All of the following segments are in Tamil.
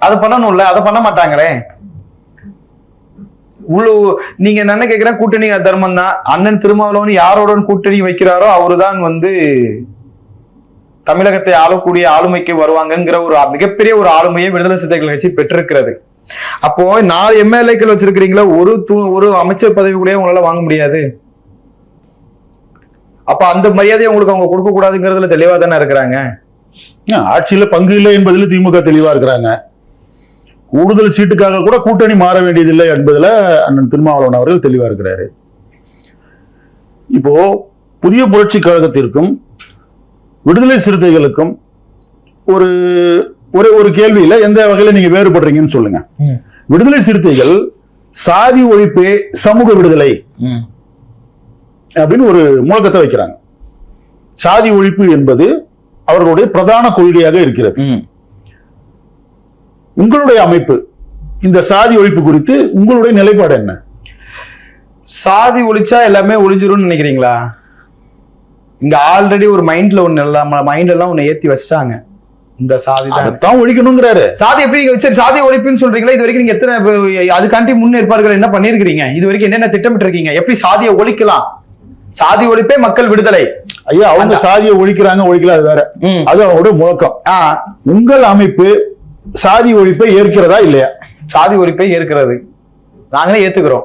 அதை பண்ணணும்ல, அதை பண்ண மாட்டாங்களே. நீங்க என்ன கேக்குறேன், கூட்டணி தர்மம் தான். அண்ணன் திருமாவளவன் யாரோட கூட்டணி வைக்கிறாரோ அவருதான் தமிழகத்தை ஆளக்கூடிய ஆளுமைக்கு வருவாங்கங்கிற ஒரு மிகப்பெரிய ஒரு ஆளுமையை விடுதலை சிறுத்தைகள் கட்சி பெற்றிருக்கிறது. அப்போ 4 எம்எல்ஏக்கள் வச்சிருக்கிறீங்களா, ஒரு அமைச்சர் பதவி கூட உங்களால வாங்க முடியாது. அப்ப அந்த மரியாதையை உங்களுக்கு அவங்க கொடுக்க கூடாதுங்கிறதுல தெளிவா தானே இருக்கிறாங்க. ஆட்சியில பங்கு இல்லை என்பதில் திமுக தெளிவா இருக்கிறாங்க. கூடுதல் சீட்டுக்காக கூட கூட்டணி மாற வேண்டியதில்லை என்பதுல அண்ணன் திருமாவளவன் அவர்கள் தெளிவா இருக்கிறாரு. இப்போ புதிய புரட்சி கழகத்திற்கும் விடுதலை சிறுத்தைகளுக்கும் ஒரு ஒரு கேள்வியில எந்த வகையில நீங்க வேறுபடுறீங்கன்னு சொல்லுங்க. விடுதலை சிறுத்தைகள் சாதி ஒழிப்பே சமூக விடுதலை அப்படின்னு ஒரு முழக்கத்தை வைக்கிறாங்க. சாதி ஒழிப்பு என்பது அவர்களுடைய பிரதான கொள்கையாக இருக்கிறது. உங்களுடைய அமைப்பு இந்த சாதி ஒழிப்பு குறித்து உங்களுடைய நிலைப்பாடு என்ன? சாதி ஒழிச்சா எல்லாமே ஒழிஞ்சிரும்னு நினைக்கிறீங்களா? இங்க ஆல்ரெடி ஒரு மைண்ட்ல ஒண்ணு ஏத்தி வச்சிட்டாங்க. இந்த சாதி தான் ஒழிக்கணுங்கிறாரு. சாதி எப்படி சரி சாதி ஒழிப்புன்னு சொல்றீங்களா? இது வரைக்கும் நீங்க எத்தனை அதுக்காண்டி முன்னேற்பாடுகள் என்ன பண்ணிருக்கீங்க? இது வரைக்கும் என்னென்ன திட்டமிட்டு இருக்கீங்க? எப்படி சாதியை ஒழிக்கலாம்? சாதி ஒழிப்பே மக்கள் விடுதலை. ஐயா, அவங்க சாதியை ஒழிக்கிறாங்க, ஒழிக்கல, அது வேற. அது அவங்களுடைய முழக்கம். உங்கள் அமைப்பு சாதி ஒழிப்பை ஏற்கிறதா இல்லையா? சாதி ஒழிப்பை ஏற்கிறது. நாங்களே ஏத்துக்கிறோம்.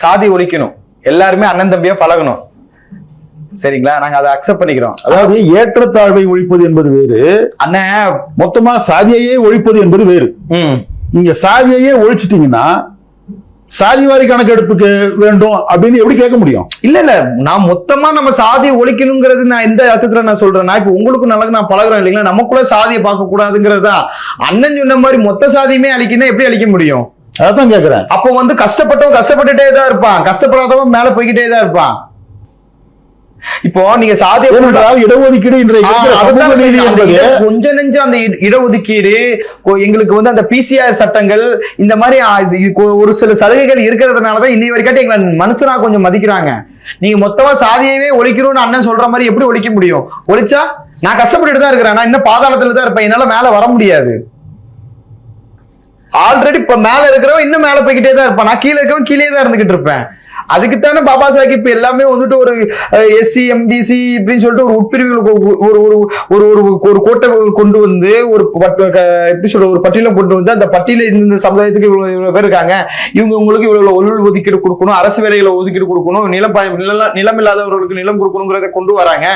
சாதி ஒழிக்கணும், எல்லாருமே அண்ணன் தம்பியா பழகணும், சரிங்களா? நாங்க அதை அக்செப்ட் பண்ணிக்கிறோம். அதாவது ஏற்றத்தாழ்வை ஒழிப்பது என்பது வேறு, அண்ணன் மொத்தமா சாதியையே ஒழிப்பது என்பது வேறு. நீங்க சாதியையே ஒழிச்சிட்டீங்கன்னா சாதிவாரி கணக்கெடுப்புக்கு வேண்டும் அப்படின்னு எப்படி கேட்க முடியும்? இல்ல நான் மொத்தமா நம்ம சாதியை ஒழிக்கணுங்கிறது நான் எந்த அர்த்தத்துல நான் சொல்றேன். நான் இப்ப உங்களுக்கு நல்லா நான் பழகுறேன் இல்லைங்களா, நமக்குள்ள சாதியை பார்க்க கூடாதுங்கிறதா. அண்ணன் சொன்ன மாதிரி மொத்த சாதியுமே அழிக்கணும், எப்படி அழிக்க முடியும்? அதான் கேக்குறேன். அப்போ கஷ்டப்பட்டவன் கஷ்டப்பட்டுட்டே தான் இருப்பான், கஷ்டப்படாதவன் மேல போய்கிட்டே தான் இருப்பான். இப்போ நீங்க சாதிய இடஒதுக்கீடு கொஞ்ச நெஞ்சம் அந்த இடஒதுக்கீடு எங்களுக்கு அந்த பிசிஆர் சட்டங்கள் இந்த மாதிரி ஒரு சில சலுகைகள் இருக்கிறதுனாலதான் இன்னை வரைக்கும் எங்களை மனுஷனா கொஞ்சம் மதிக்கிறாங்க. நீங்க மொத்தமா சாதியவே ஒழிக்கணும்னு அண்ணன் சொல்ற மாதிரி எப்படி ஒழிக்க முடியும்? ஒழிச்சா நான் கஷ்டப்பட்டுட்டு தான் இருக்கிறேன், நான் இன்னும் பாதாளத்துல தான் இருப்பேன், என்னால மேல வர முடியாது. ஆல்ரெடி இப்ப மேல இருக்கிறவன் இன்னும் மேல போய்கிட்டே தான் இருப்பான், நான் கீழே இருக்கவன் கீழே தான் இருந்துகிட்டு இருப்பேன். அதுக்குத்தானே பாபா சாஹிப் இப்ப எல்லாமே ஒரு எஸ்சி எம்பிசி இப்படின்னு சொல்லிட்டு ஒரு உட்பிரிவுகளுக்கு ஒரு கோட்டை கொண்டு வந்து ஒரு எப்படி சொல்ற ஒரு பட்டியலம் கொண்டு வந்து அந்த பட்டியல இந்த சமுதாயத்துக்கு இவ்வளவு பேர் இருக்காங்க, இவங்க உங்களுக்கு இவ்வளவு உள் ஒதுக்கீடு கொடுக்கணும், அரசு வேலைகளை ஒதுக்கீடு கொடுக்கணும், நிலம் இல்லாதவர்களுக்கு நிலம் கொடுக்கணுங்கிறத கொண்டு வராங்க.